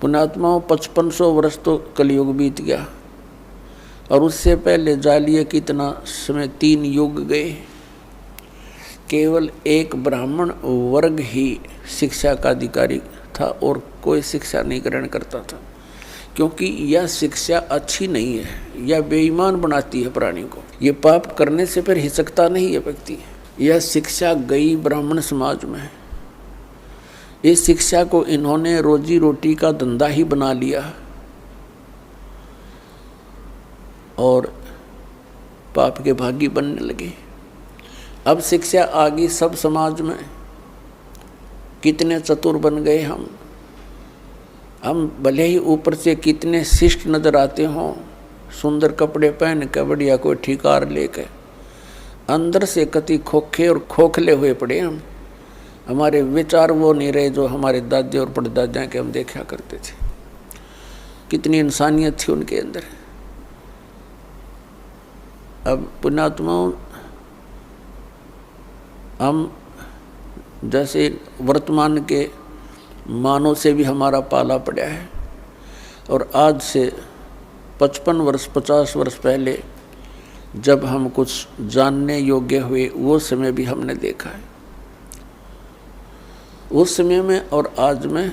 पुण्यात्माओं 5500 वर्ष तो कलयुग बीत गया, और उससे पहले जालिए कितना समय 3 युग गए। केवल एक ब्राह्मण वर्ग ही शिक्षा का अधिकारी था और कोई शिक्षा नहीं ग्रहण करता था, क्योंकि यह शिक्षा अच्छी नहीं है, यह बेईमान बनाती है प्राणी को। ये पाप करने से फिर हिचकता नहीं है व्यक्ति। यह शिक्षा गई ब्राह्मण समाज में। इस शिक्षा को इन्होंने रोजी रोटी का धंधा ही बना लिया और पाप के भागी बनने लगे। अब शिक्षा आ गई सब समाज में। कितने चतुर बन गए हम भले ही ऊपर से कितने शिष्ट नजर आते हों, सुंदर कपड़े पहन के, बढ़िया कोई ठिकार लेके, अंदर से कति खोखे और खोखले हुए पड़े हम। हमारे विचार वो नहीं रहे जो हमारे दादे और परदादा के हम देखा करते थे। कितनी इंसानियत थी उनके अंदर। अब पुण्यात्माओं, हम जैसे वर्तमान के मानव से भी हमारा पाला पड़ा है, और आज से 55 वर्ष 50 वर्ष पहले जब हम कुछ जानने योग्य हुए, वो समय भी हमने देखा है। उस समय में और आज में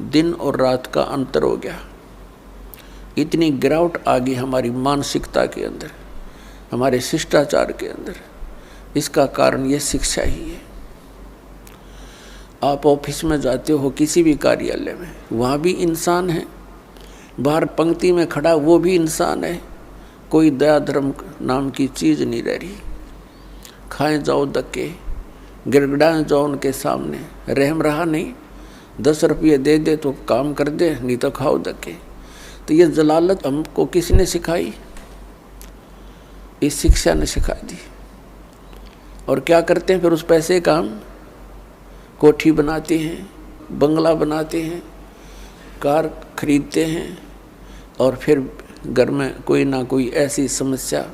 दिन और रात का अंतर हो गया। इतनी गिरावट आ गई हमारी मानसिकता के अंदर, हमारे शिष्टाचार के अंदर। इसका कारण ये शिक्षा ही है। आप ऑफिस में जाते हो, किसी भी कार्यालय में, वहाँ भी इंसान है। बाहर पंक्ति में खड़ा वो भी इंसान है। कोई दया धर्म नाम की चीज़ नहीं रह रही। खाएं जाओ धक्के, गिड़गिड़ाएं जाओ उनके सामने, रहम रहा नहीं। 10 रुपये दे दे तो काम कर दे, नहीं तो खाओ धक्के। तो ये जलालत हमको किसने सिखाई? इस शिक्षा ने सिखा दी। और क्या करते हैं फिर उस पैसे का? हम कोठी बनाते हैं, बंगला बनाते हैं, कार खरीदते हैं, और फिर घर में कोई ना कोई ऐसी समस्या,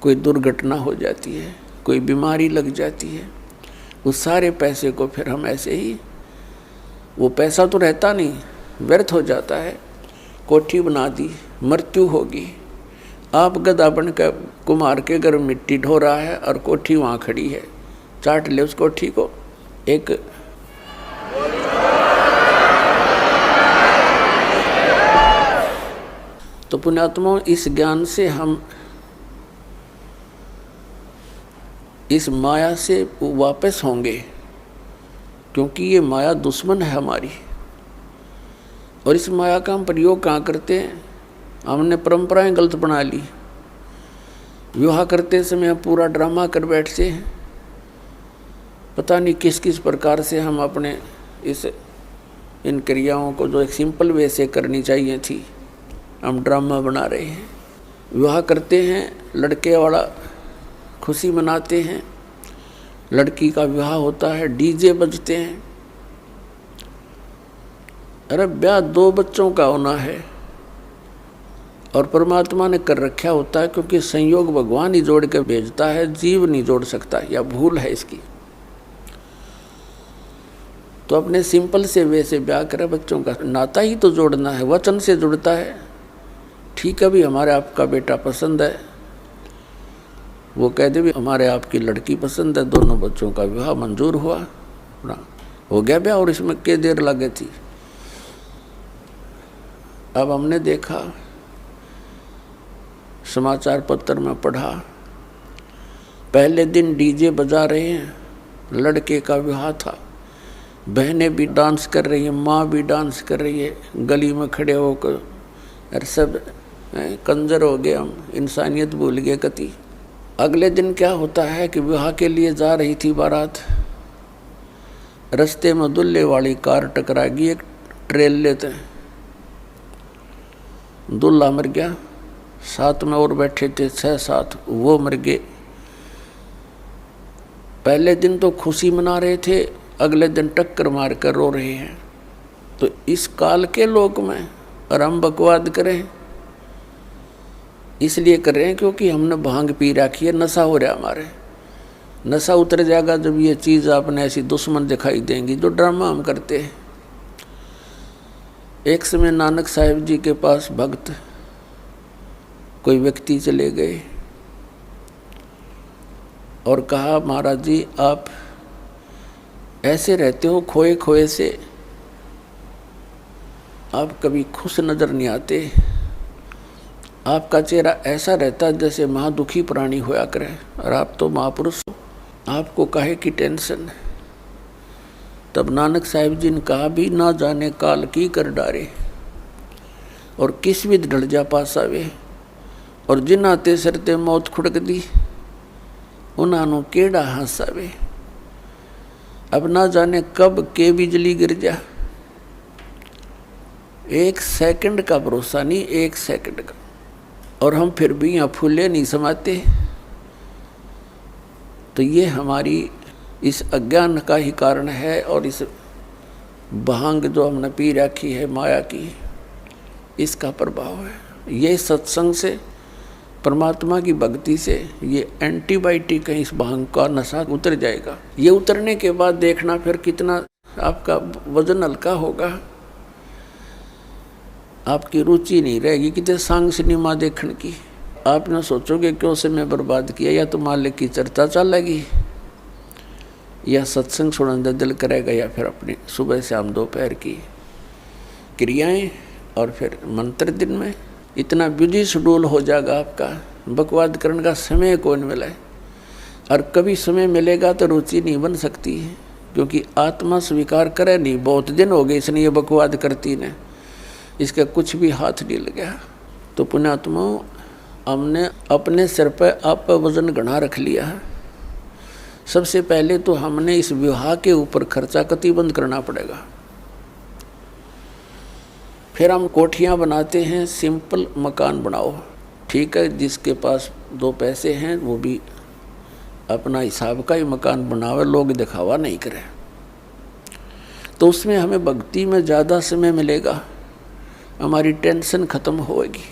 कोई दुर्घटना हो जाती है, कोई बीमारी लग जाती है। उस सारे पैसे को फिर हम ऐसे ही, वो पैसा तो रहता नहीं, व्यर्थ हो जाता है। कोठी बना दी, मृत्यु होगी। आप गधा बन कर कुम्हार के घर मिट्टी ढो रहा है और कोठी वहाँ खड़ी है, चाट ले उस कोठी को। एक तो पुण्यात्माओं, इस ज्ञान से हम इस माया से वापस होंगे, क्योंकि ये माया दुश्मन है हमारी। और इस माया का हम प्रयोग कहाँ करते हैं? हमने परंपराएं गलत बना ली। विवाह करते समय पूरा ड्रामा कर बैठते हैं। पता नहीं किस किस प्रकार से हम अपने इन क्रियाओं को जो एक सिंपल वे से करनी चाहिए थी, हम ड्रामा बना रहे हैं। विवाह करते हैं, लड़के वाला खुशी मनाते हैं, लड़की का विवाह होता है, डीजे बजते हैं। अरे ब्याह 2 बच्चों का होना है और परमात्मा ने कर रखा होता है, क्योंकि संयोग भगवान ही जोड़ के भेजता है, जीव नहीं जोड़ सकता, या भूल है इसकी। तो अपने सिंपल से वैसे ब्याह करे। बच्चों का नाता ही तो जोड़ना है, वचन से जुड़ता है। ठीक है भी, हमारे आपका बेटा पसंद है, वो कह दे भी हमारे आपकी लड़की पसंद है, दोनों बच्चों का विवाह मंजूर हुआ ना, हो गया ब्याह। और इसमें क्या देर लगे थी? अब हमने देखा, समाचार पत्र में पढ़ा, पहले दिन डीजे बजा रहे हैं, लड़के का विवाह था, बहनें भी डांस कर रही हैं, माँ भी डांस कर रही है, गली में खड़े होकर। और सब कंजर हो गए हम, इंसानियत भूल गए कति। अगले दिन क्या होता है कि विवाह के लिए जा रही थी बारात, रास्ते में दूल्हे वाली कार टकरा गई एक ट्रेल लेते हैं, दूल्हा मर गया, साथ में और बैठे थे 6-7, वो मर गए। पहले दिन तो खुशी मना रहे थे, अगले दिन टक्कर मार कर रो रहे हैं। तो इस काल के लोक में और हम बकवाद करें, इसलिए कर रहे हैं क्योंकि हमने भांग पी रखी है, नशा हो रहा है हमारे। नशा उतर जाएगा जब ये चीज़ आपने ऐसी दुश्मन दिखाई देंगी जो ड्रामा हम करते हैं। एक समय नानक साहिब जी के पास भक्त कोई व्यक्ति चले गए और कहा, महाराज जी आप ऐसे रहते हो खोए खोए से, आप कभी खुश नजर नहीं आते, आपका चेहरा ऐसा रहता जैसे महादुखी प्राणी होया करे, और आप तो महापुरुष हो, आपको काहे की टेंशन है। तब नानक साहिब जी ने कहा, भी ना जाने काल की कर डारे और किस विध ढल जा पास आवे, और जिन आते सरते मौत खुड़क दी उन्होंने केड़ा हंस आवे। अब ना जाने कब के बिजली गिर जा, एक सेकंड का भरोसा नहीं, एक सेकंड का, और हम फिर भी यहाँ फूले नहीं समाते। तो ये हमारी इस अज्ञान का ही कारण है, और इस भांग जो हमने पी रखी है माया की, इसका प्रभाव है। ये सत्संग से, परमात्मा की भक्ति से ये एंटीबायोटिक है, इस भांग का नशा उतर जाएगा। ये उतरने के बाद देखना फिर कितना आपका वजन हल्का होगा, आपकी रुचि नहीं रहेगी कितने सांग सिनेमा देखने की। आप ना सोचोगे क्यों समय बर्बाद किया, या तो मालिक की चर्चा चलेगी, या सत्संग सुनने का दिल करेगा, या फिर अपनी सुबह शाम दोपहर की क्रियाएं, और फिर मंत्र दिन में इतना बिजी शेड्यूल हो जाएगा आपका, बकवाद करने का समय कौन मिले। और कभी समय मिलेगा तो रुचि नहीं बन सकती है, क्योंकि आत्मा स्वीकार करे नहीं, बहुत दिन हो गए इसने ये बकवाद करती ने, इसका कुछ भी हाथ नहीं लगा। तो पुण्यात्मा, हमने अपने सिर पर आप वजन घना रख लिया है। सबसे पहले तो हमने इस विवाह के ऊपर खर्चा कतिबंद करना पड़ेगा। फिर हम कोठियाँ बनाते हैं, सिंपल मकान बनाओ, ठीक है, जिसके पास 2 पैसे हैं वो भी अपना हिसाब का ही मकान बनावे, लोग दिखावा नहीं करें, तो उसमें हमें भक्ति में ज़्यादा समय मिलेगा, हमारी टेंशन खत्म होगी।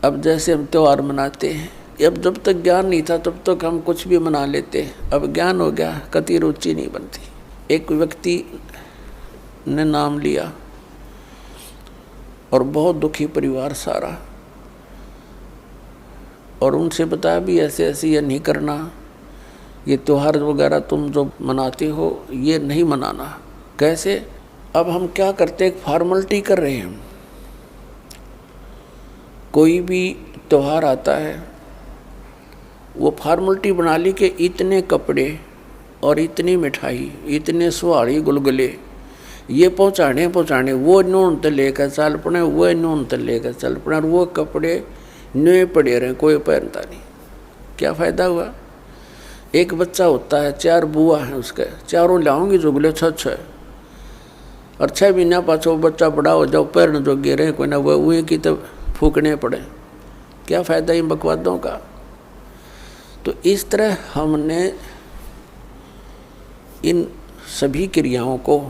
अब जैसे हम त्यौहार मनाते हैं, अब जब तक ज्ञान नहीं था तब तक हम कुछ भी मना लेते, अब ज्ञान हो गया कति रुचि नहीं बनती। एक व्यक्ति ने नाम लिया और बहुत दुखी परिवार सारा, और उनसे बताया भी ऐसे ऐसे ये नहीं करना, ये त्यौहार वगैरह तुम जो मनाते हो ये नहीं मनाना। कैसे? अब हम क्या करते, एक फॉर्मेलिटी कर रहे हैं। कोई भी त्यौहार आता है, वो फॉर्मेलिटी बना ली कि इतने कपड़े और इतनी मिठाई, इतने सुहाड़ी गुलगुले ये पहुँचाने, वो नून तो लेकर चल पड़े, वो नून तो लेकर चल पड़े, और वो कपड़े नए पड़े रहे, कोई पहनता नहीं। क्या फ़ायदा हुआ? एक बच्चा होता है, 4 बुआ हैं उसके, चारों लाऊंगी जुगले 6 और 6 महीना पाछो बच्चा बड़ा हो जाओ, पैर जो गिरे कोई ना वही की तो फूकने पड़े। क्या फ़ायदा इन बकवादों का? तो इस तरह हमने इन सभी क्रियाओं को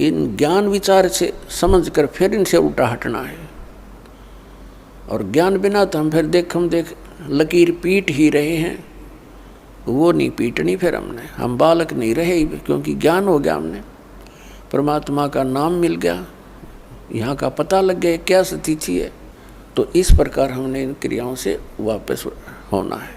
इन ज्ञान विचार से समझकर फिर इनसे उल्टा हटना है। और ज्ञान बिना तो हम फिर देख लकीर पीट ही रहे हैं, वो नहीं पीटनी फिर हमने, हम बालक नहीं रहे, क्योंकि ज्ञान हो गया, हमने परमात्मा का नाम मिल गया, यहाँ का पता लग गया क्या स्थिति है। तो इस प्रकार हमने इन क्रियाओं से वापस होना है।